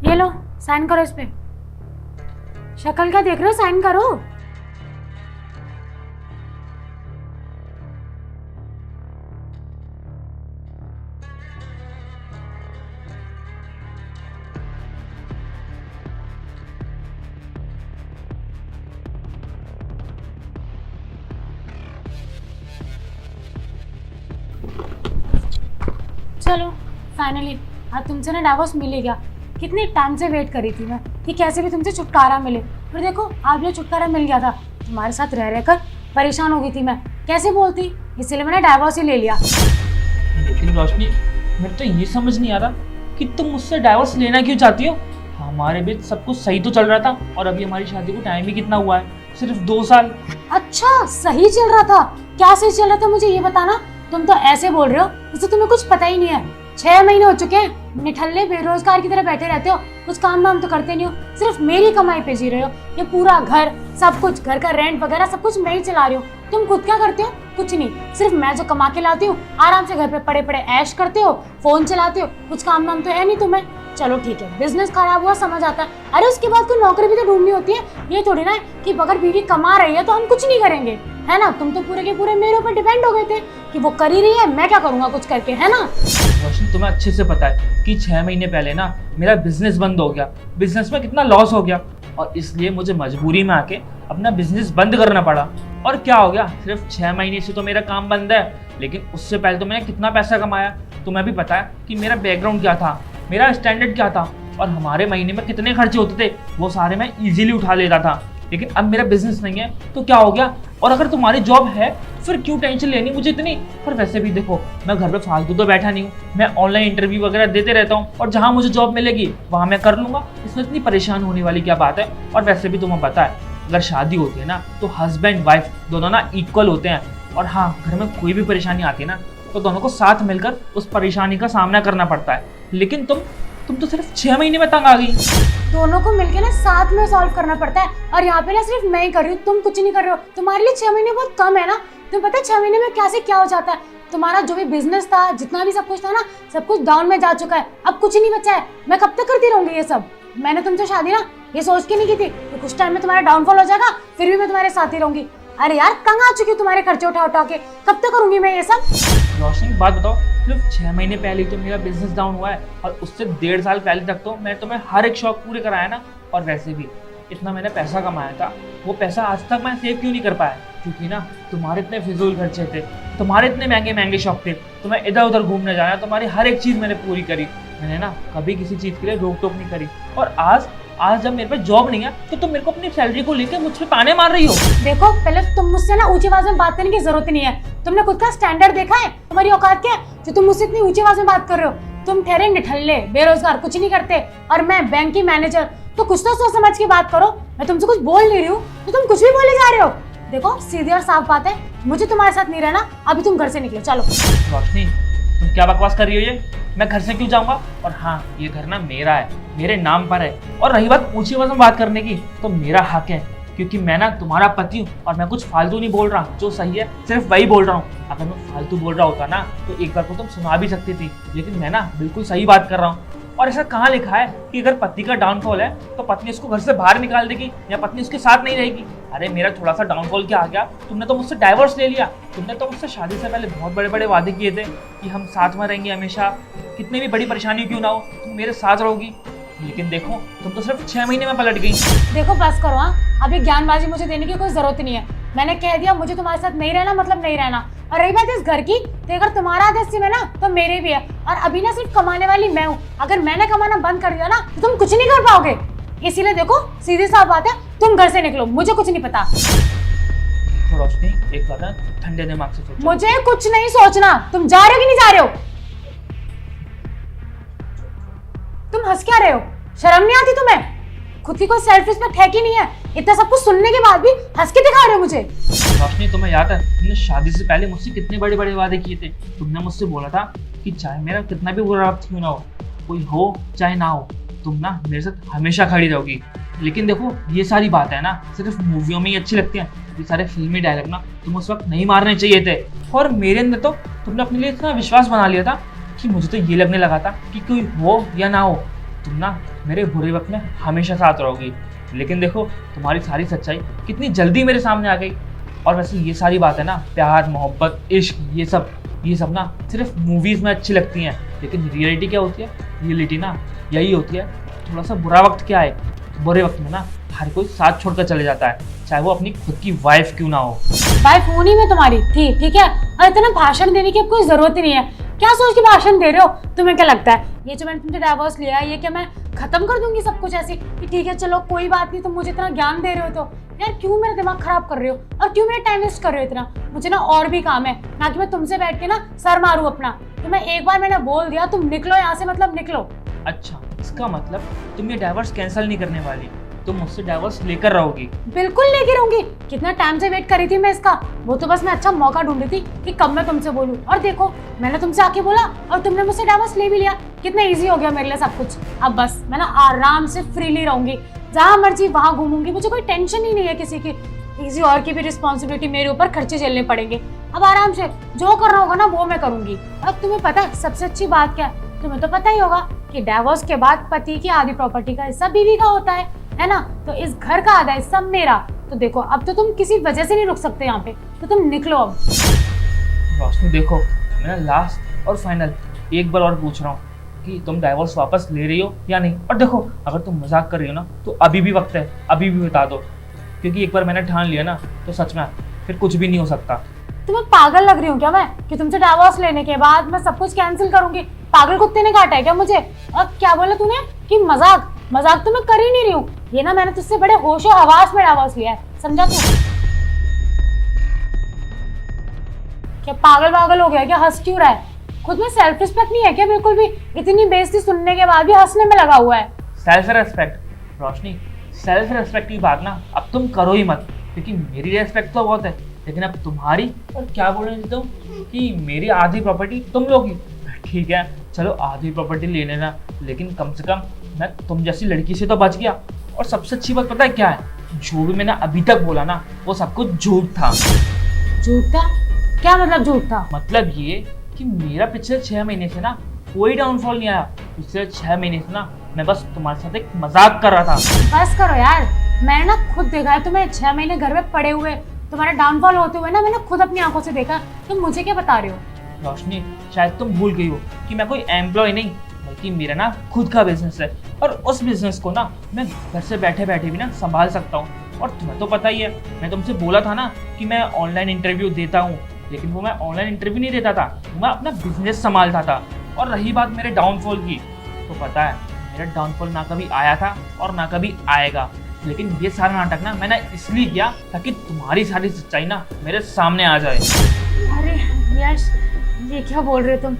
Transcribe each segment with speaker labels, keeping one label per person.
Speaker 1: ये लो, साइन करो इस पे। शक्ल क्या देख रहे हो, साइन करो। चलो फाइनली आज तुमसे ना डाइवोर्स मिल ही गया। कितने टाइम से वेट करी थी मैं कि कैसे भी तुमसे छुटकारा मिले, पर देखो आज भी छुटकारा मिल गया था। तुम्हारे साथ रह रहकर परेशान हो गई थी मैं, कैसे बोलती, इसलिए मैंने डाइवोर्स ही ले लिया।
Speaker 2: लेकिन रोशनी, मेरे तो ये समझ नहीं आ रहा कि तुम मुझसे डाइवोर्स लेना क्यों चाहती हो। हमारे बीच सब कुछ सही तो चल रहा था और अभी हमारी शादी को टाइम ही कितना हुआ है, सिर्फ 2 साल।
Speaker 1: अच्छा सही चल रहा था? क्या सही चल रहा था मुझे ये बताना। तुम तो ऐसे बोल रहे हो जैसे तुम्हें कुछ पता ही नहीं है। 6 महीने हो चुके हैं, निठल्ले बेरोजगार की तरह बैठे रहते हो, कुछ काम धाम तो करते नहीं हो, सिर्फ मेरी कमाई पे जी रहे हो। ये पूरा घर, सब कुछ, घर का रेंट वगैरह सब कुछ मैं ही चला रही हूँ। तुम खुद क्या करते हो? कुछ नहीं, सिर्फ मैं जो कमा के लाती हूँ आराम से घर पे पड़े पड़े ऐश करते हो, फोन चलाते हो, कुछ काम धाम तो है नहीं तुम्हें। चलो ठीक है, बिजनेस खराब हुआ समझ आता है, अरे उसके बाद कोई नौकरी भी तो ढूंढनी होती है। ये थोड़ी ना है कि अगर बीवी कमा रही है तो हम कुछ नहीं करेंगे, है ना। तुम तो पूरे के पूरे मेरे ऊपर डिपेंड हो गए थे कि वो कर ही रही है, मैं क्या करूंगा कुछ करके, है ना।
Speaker 2: रोशनी, तुम्हें अच्छे से पता है कि 6 महीने पहले ना मेरा बिजनेस बंद हो गया, बिजनेस में कितना लॉस हो गया और इसलिए मुझे मजबूरी में आके अपना बिजनेस बंद करना पड़ा। और क्या हो गया, सिर्फ 6 महीने से तो मेरा काम बंद है, लेकिन उससे पहले तो मैंने कितना पैसा कमाया। तुम्हें भी पता है कि मेरा बैकग्राउंड क्या था, मेरा स्टैंडर्ड क्या था और हमारे महीने में कितने खर्चे होते थे, वो सारे मैं इजीली उठा लेता था। लेकिन अब मेरा बिजनेस नहीं है तो क्या हो गया। और अगर तुम्हारी जॉब है तो फिर क्यों टेंशन लेनी मुझे इतनी। पर वैसे भी देखो, मैं घर पे फालतू तो बैठा नहीं हूँ, मैं ऑनलाइन इंटरव्यू वगैरह देते रहता हूँ और जहाँ मुझे जॉब मिलेगी वहाँ मैं कर लूंगा। इसमें इतनी परेशान होने वाली क्या बात है। और वैसे भी तुम्हें पता है, अगर शादी होती है ना तो हस्बैंड वाइफ दोनों ना इक्वल होते हैं। और हाँ, घर में कोई भी परेशानी आती है ना तो दोनों को साथ मिलकर उस परेशानी का सामना करना पड़ता है। लेकिन तुम तो सिर्फ 6 महीने में तंग आ गई।
Speaker 1: दोनों को मिलके ना साथ में सॉल्व करना पड़ता है और यहाँ पे ना सिर्फ मैं ही कर रही हूँ, तुम कुछ नहीं कर रहे हो। तुम्हारे लिए 6 महीने बहुत कम है ना। तुम्हें पता है 6 महीने में क्या से क्या हो जाता है। तुम्हारा जो भी बिजनेस था, जितना भी सब कुछ था ना, सब कुछ डाउन में जा चुका है, अब कुछ नहीं बचा है। मैं कब तक करती रहूंगी ये सब। मैंने तुमसे शादी ना ये सोच के नहीं की थी कि कुछ टाइम में तुम्हारा डाउनफॉल हो जाएगा, फिर भी मैं तुम्हारे साथ ही रहूंगी। अरे यार तंग आ चुकी हूँ तुम्हारे खर्चे उठा उठा के, कब तक करूंगी मैं ये सब।
Speaker 2: रोशनी, बात बताओ, सिर्फ 6 महीने पहले ही तो मेरा बिजनेस डाउन हुआ है और उससे 1.5 साल पहले तक तो मैं तुम्हें हर एक शौक पूरे कराया ना। और वैसे भी इतना मैंने पैसा कमाया था, वो पैसा आज तक मैं सेव क्यों नहीं कर पाया, क्योंकि ना तुम्हारे इतने फिजूल खर्चे थे, तुम्हारे इतने महंगे महंगे शौक थे, तुम्हें इधर उधर घूमने जाना, तुम्हारी हर एक चीज़ मैंने पूरी करी। मैंने ना कभी किसी चीज़ के लिए रोक टोक नहीं करी। और आज जब मेरे पे जॉब नहीं है तो तुम मेरे को अपनी सैलरी को लेकर मुझ पे ताने मार रही हो।
Speaker 1: देखो पहले तुम मुझसे ना ऊंची आवाज में बात करने की जरूरत नहीं है। तुमने खुद का स्टैंडर्ड देखा है? तुम्हारी औकात क्या है जो तुम मुझसे इतनी ऊंची आवाज में बात कर रहे हो? तुम ठहरे निठल्ले बेरोजगार, कुछ नहीं करते, और मैं बैंक की मैनेजर, तो कुछ तो सोच समझ के बात करो। मैं तुमसे कुछ बोल नहीं रही हूँ तो तुम कुछ भी बोले जा रहे हो। देखो सीधी और साफ बात है, मुझे तुम्हारे साथ नहीं रहना, अभी तुम घर से निकलो, चलो।
Speaker 2: रोशनी, तुम क्या बकवास कर रही हो ये? मैं घर से क्यों जाऊंगा? और हाँ, ये घर ना मेरा है, मेरे नाम पर है। और रही बात ऊंची आवाज में बात करने की, तो मेरा हक है, क्योंकि मैं ना तुम्हारा पति हूँ और मैं कुछ फालतू नहीं बोल रहा, जो सही है सिर्फ वही बोल रहा हूँ। अगर मैं फालतू बोल रहा होता ना तो एक बार को तुम सुना भी सकती थी, लेकिन मैं ना बिल्कुल सही बात कर रहा हूँ। और ऐसा कहाँ लिखा है कि अगर पति का डाउनफॉल है तो पत्नी उसको घर से बाहर निकाल देगी या पत्नी उसके साथ नहीं रहेगी। अरे मेरा थोड़ा सा डाउनफॉल क्या आ गया, तुमने तो मुझसे डाइवोर्स ले लिया। तुमने तो मुझसे शादी से पहले बहुत बड़े बड़े वादे किए थे कि हम साथ में रहेंगे हमेशा, कितनी भी बड़ी परेशानी क्यों ना हो तुम मेरे साथ रहोगी। लेकिन देखो, तुम तो सिर्फ 6 महीने में पलट गई।
Speaker 1: देखो बस करो, हाँ अभी ज्ञानबाजी मुझे देने की कोई जरूरत नहीं है। मैंने कह दिया मुझे तुम्हारे साथ नहीं रहना मतलब नहीं रहना। और रही बात इस घर की, तो अगर तुम्हारा आधा हिस्सा है ना तो मेरे भी है। और अभी ना सिर्फ कमाने वाली मैं हूँ, अगर मैंने कमाना बंद कर दिया ना तो तुम कुछ नहीं कर पाओगे। इसीलिए देखो सीधी साफ बात है, तुम घर से निकलो, मुझे कुछ नहीं पता।
Speaker 2: रोशनी, एक बार ना ठंडे दिमाग से सोचो।
Speaker 1: मुझे कुछ नहीं सोचना। तुम जा रहे हो कि नहीं जा रहे हो? तुम हंस क्या रहे हो? शर्म नहीं आती तुम्हें? खुद की कोई सेल्फ रिस्पेक्ट है कि नहीं है? इतना सब कुछ सुनने के बाद भी हंस के दिखा रहे हो मुझे।
Speaker 2: रोशनी, तुम्हें याद है तुमने शादी से पहले मुझसे कितने बड़े बड़े वादे किए थे? तुमने मुझसे बोला था कि चाहे मेरा कितना भी बुरा वक्त क्यों ना हो, कोई हो चाहे ना हो, तुम ना मेरे साथ हमेशा खड़ी रहोगी। लेकिन देखो, ये सारी बातें है ना सिर्फ मूवियों में ही अच्छी लगती हैं। ये सारे फिल्मी डायलॉग ना तुम उस वक्त नहीं मारने चाहिए थे। और मेरे अंदर तो तुमने अपने लिए इतना विश्वास बना लिया था कि मुझे तो ये लगने लगा था कि कोई हो या ना हो, तुम ना मेरे बुरे वक्त में हमेशा साथ रहोगी, लेकिन देखो तुम्हारी सारी सच्चाई कितनी जल्दी मेरे सामने आ गई। और वैसे ये सारी बातें ना, प्यार मोहब्बत इश्क, ये सब ना सिर्फ मूवीज़ में अच्छी लगती हैं, लेकिन रियलिटी क्या होती है? रियलिटी ना यही होती है, थोड़ा सा बुरा वक्त क्या है, बुरे वक्त में ना हर कोई साथ छोड़कर चले जाता है, चाहे वो अपनी खुद की वाइफ क्यों ना हो।
Speaker 1: वाइफ होनी में तुम्हारी थी, ठीक है, और इतना भाषण देने की अब कोई जरूरत ही नहीं है। क्या सोच के भाषण दे रहे हो? तुम्हें क्या लगता है ये जो मैंने तुमसे डाइवोर्स लिया है, ये क्या मैं खत्म कर दूंगी सब कुछ ऐसे कि ठीक है चलो कोई बात नहीं, तुम मुझे इतना ज्ञान दे रहे हो तो यार क्यों मेरा दिमाग खराब कर रहे हो और क्यों मेरा टाइम वेस्ट कर रहे हो इतना? मुझे ना और भी काम है, ना कि मैं तुमसे बैठ के ना सर मारूं अपना। तो मैं एक बार मैंने बोल दिया तुम निकलो यहाँ से, मतलब निकलो।
Speaker 2: अच्छा, इसका मतलब तुम ये डाइवोर्स कैंसिल नहीं करने वाली, तुम मुझसे डाइवोर्स लेकर रहोगी?
Speaker 1: बिल्कुल लेके रहूंगी। कितना टाइम से वेट करी थी मैं इसका, वो तो बस मैं अच्छा मौका ढूंढ रही थी कि कब मैं तुमसे बोलूं। और देखो मैंने तुमसे आके बोला और तुमने मुझसे डाइवोर्स ले भी लिया। कितना इजी हो गया मेरे लिए सब कुछ। अब बस मैं ना आराम से फ्रीली रहूंगी, जहां मर्जी वहां घूमूंगी, मुझे कोई टेंशन ही नहीं है किसी की। किसी और की भी रिस्पॉन्सिबिलिटी मेरे ऊपर खर्चे झेलने पड़ेंगे। अब आराम से जो करना होगा ना वो मैं करूंगी। अब तुम्हें पता है सबसे अच्छी बात क्या है? तुम्हें तो पता ही होगा कि डाइवोर्स के बाद पति की आधी प्रॉपर्टी का हिस्सा बीवी का होता है ना? तो इस घर का आधा हिस्सा मेरा। तो देखो अब तो तुम किसी वजह से नहीं रुक सकते यहाँ पे, तो तुम निकलो अब।
Speaker 2: रोशनी देखो, मैं ना लास्ट और फाइनल एक बार और पूछ रहा हूँ कि तुम डाइवोर्स वापस ले रही हो या नहीं। और देखो अगर तुम मजाक कर रही हो ना तो अभी भी वक्त है, अभी भी बता दो, क्योंकि एक बार मैंने ठान लिया ना तो सच में फिर कुछ भी नहीं हो सकता।
Speaker 1: तुम्हें पागल लग रही हूँ क्या मैं कि तुमसे डाइवोर्स लेने के बाद मैं सब कुछ कैंसिल करूंगी? पागल कुत्ते ने काटा है क्या मुझे? और क्या बोला तूने कि मजाक? मजाक तो मैं कर ही नहीं रही हूँ। ये ना मैंने तुझसे बड़े होशो हवास में डाइवोर्स लिया है, समझा तू? क्या पागल हो गया क्या? हंस क्यों रहा है? खुद में सेल्फ रिस्पेक्ट नहीं है क्या बिल्कुल भी? इतनी बेइज्जती सुनने के बाद भी हंसने में लगा हुआ है।
Speaker 2: सेल्फ रेस्पेक्ट रोशनी, सेल्फ रेस्पेक्ट की बात ना अब तुम करो ही मत, क्योंकि मेरी रेस्पेक्ट तो बहुत है, लेकिन अब तुम्हारी। और क्या बोल रहे तुम कि मेरी आधी प्रॉपर्टी तुम लोगी? ठीक है चलो आधी प्रॉपर्टी ले लेना, लेकिन कम से कम मैं तुम जैसी लड़की से तो बच गया। और सबसे अच्छी बात पता है क्या है? जो भी मैंने अभी तक बोला ना वो सब कुछ झूठ था।
Speaker 1: झूठ था? क्या मतलब झूठ था?
Speaker 2: मतलब ये कि मेरा पिछले 6 महीने से ना कोई डाउनफॉल नहीं आया। पिछले 6 महीने से ना मैं बस तुम्हारे साथ एक मजाक कर रहा था।
Speaker 1: बस करो यार, मैंने ना खुद देखा है तुम्हें 6 महीने घर में पड़े हुए, तुम्हारा डाउनफॉल होते हुए ना मैंने खुद अपनी आंखों से देखा। तुम मुझे क्या बता रहे हो?
Speaker 2: रोशनी शायद तुम भूल गई हो कि मैं कोई एम्प्लॉय नहीं, बल्कि मेरा ना खुद का बिजनेस है, और उस बिजनेस को ना मैं घर से बैठे बैठे भी ना संभाल सकता हूँ। और तुम्हें तो पता ही है, मैं तुमसे बोला था ना कि मैं ऑनलाइन इंटरव्यू देता हूँ, लेकिन वो मैं ऑनलाइन इंटरव्यू नहीं देता था, मैं अपना बिजनेस संभालता था। और रही बात मेरे डाउनफॉल की, तो पता है मेरा डाउनफॉल ना कभी आया था और ना कभी आएगा, लेकिन ये सारा नाटक ना मैंने इसलिए किया ताकि तुम्हारी सारी सच्चाई ना मेरे सामने आ जाए।
Speaker 1: अरे यश, ये क्या बोल रहे हो तुम?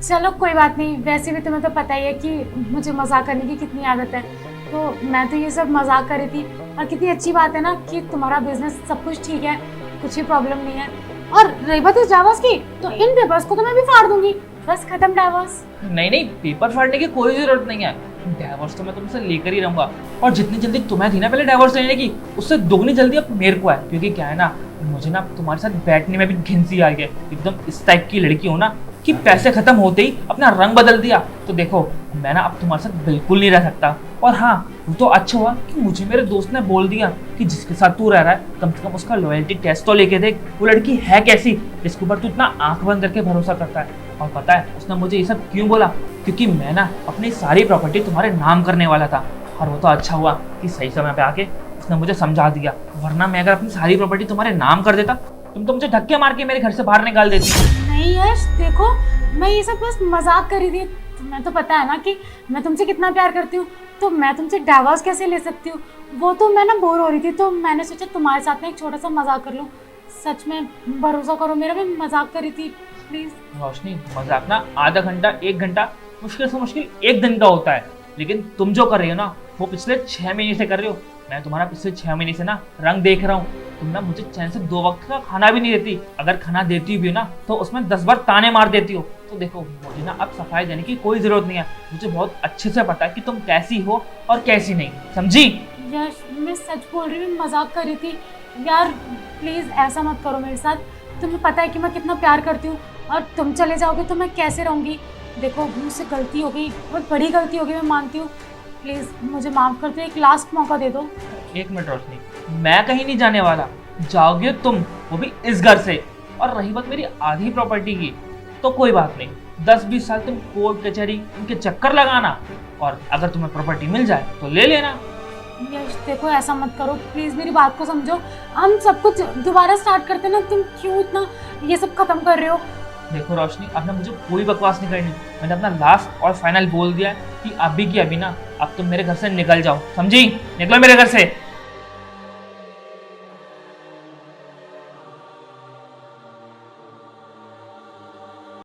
Speaker 1: चलो कोई बात नहीं, वैसे भी तुम्हें तो पता ही है कि मुझे मजाक करने की कितनी आदत है, तो मैं तो ये सब मजाक कर रही थी। और कितनी अच्छी बात है ना कि तुम्हारा बिजनेस सब कुछ ठीक है, कुछ भी प्रॉब्लम नहीं है। और रही बात इस डाइवोर्स की, तो इन पेपर्स को तो मैं भी फाड़ दूंगी, बस खत्म डाइवोर्स।
Speaker 2: नहीं, पेपर फाड़ने की कोई जरूरत नहीं है, डाइवोर्स तो मैं तुमसे लेकर ही रहूंगा। और जितनी जल्दी तुम्हें थी ना पहले डाइवोर्स लेने की, उससे दोगुनी जल्दी अब मेरे को है, क्योंकि क्या है ना, मुझे ना तुम्हारे साथ बैठने में भी घिनसी आ गई। एकदम इस टाइप की लड़की हो ना कि पैसे खत्म होते ही अपना रंग बदल दिया। तो देखो मैं ना अब तुम्हारे साथ बिल्कुल नहीं रह सकता। और हाँ, वो तो अच्छा हुआ कि मुझे मेरे दोस्त ने बोल दिया कि जिसके साथ तू रह रहा है कम से कम उसका लॉयल्टी टेस्ट तो लेके देख, वो लड़की है कैसी, जिसके ऊपर तू इतना आंख बंद करके भरोसा करता है। और पता है उसने मुझे ये सब क्यों बोला? क्योंकि मैं ना अपनी सारी प्रॉपर्टी तुम्हारे नाम करने वाला था। और वो तो अच्छा हुआ कि सही समय पे आके उसने मुझे समझा दिया, वरना मैं अगर अपनी सारी प्रॉपर्टी तुम्हारे नाम कर देता, तुम तो मुझे धक्के मार के मेरे घर से बाहर निकाल देती।
Speaker 1: नहीं यश देखो, मैं ये सब बस मजाक कर रही थी। तुम्हें तो पता है ना कि मैं तुमसे कितना प्यार करती हूँ, तो मैं तुमसे डाइवोर्स कैसे ले सकती हूँ? वो तो मैं ना बोर हो रही थी, तो मैंने सोचा तुम्हारे साथ में एक छोटा सा मजाक कर लूँ। सच में भरोसा करो मेरा, मैं मजाक कर रही थी, प्लीज।
Speaker 2: रोशनी मजाक ना आधा घंटा 1 घंटा मुश्किल से मुश्किल 1 दिन का होता है, लेकिन तुम जो कर रही हो ना वो पिछले 6 महीने से कर रही हो। मैं तुम्हारा पिछले 6 महीने से ना रंग देख रहा हूँ। तुम ना मुझे चैन से 2 वक्त का खाना भी नहीं देती, अगर खाना देती भी हो ना तो उसमें 10 बार ताने मार देती हो। तो देखो मुझे ना अब सफाई देने की कोई जरूरत नहीं है, मुझे बहुत अच्छे से पता है कि तुम कैसी हो और कैसी नहीं, समझी?
Speaker 1: यश मैं सच बोल रही हूँ, मैं मजाक कर रही थी यार, प्लीज ऐसा मत करो मेरे साथ। तुम्हें पता है कि मैं कितना प्यार करती हूँ, और तुम चले जाओगे तो मैं कैसे रहूँगी? देखो मुझसे गलती हो गई, बहुत बड़ी गलती हो गई, मैं मानती हूँ। प्लीज मुझे माफ कर दो, एक लास्ट मौका दे दो।
Speaker 2: एक मिनट रोशनी, मैं कहीं नहीं जाने वाला। जाओगे तुम, वो भी इस घर से। और रही बात मेरी आधी प्रॉपर्टी की, तो कोई बात नहीं, 10-20 साल तुम कोर्ट कचहरी इनके चक्कर लगाना, और अगर तुम्हें प्रॉपर्टी मिल जाए तो ले लेना।
Speaker 1: यश देखो ऐसा मत करो प्लीज, मेरी बात को समझो। हम सब कुछ दोबारा स्टार्ट करते ना, तुम क्यों इतना ये सब खत्म कर रहे हो?
Speaker 2: देखो रोशनी, आपने मुझे कोई बकवास नहीं करनी। मैंने अपना लास्ट और फाइनल बोल दिया है कि अभी की अभी ना, अब तुम मेरे घर से निकल जाओ, समझी? निकलो मेरे घर से।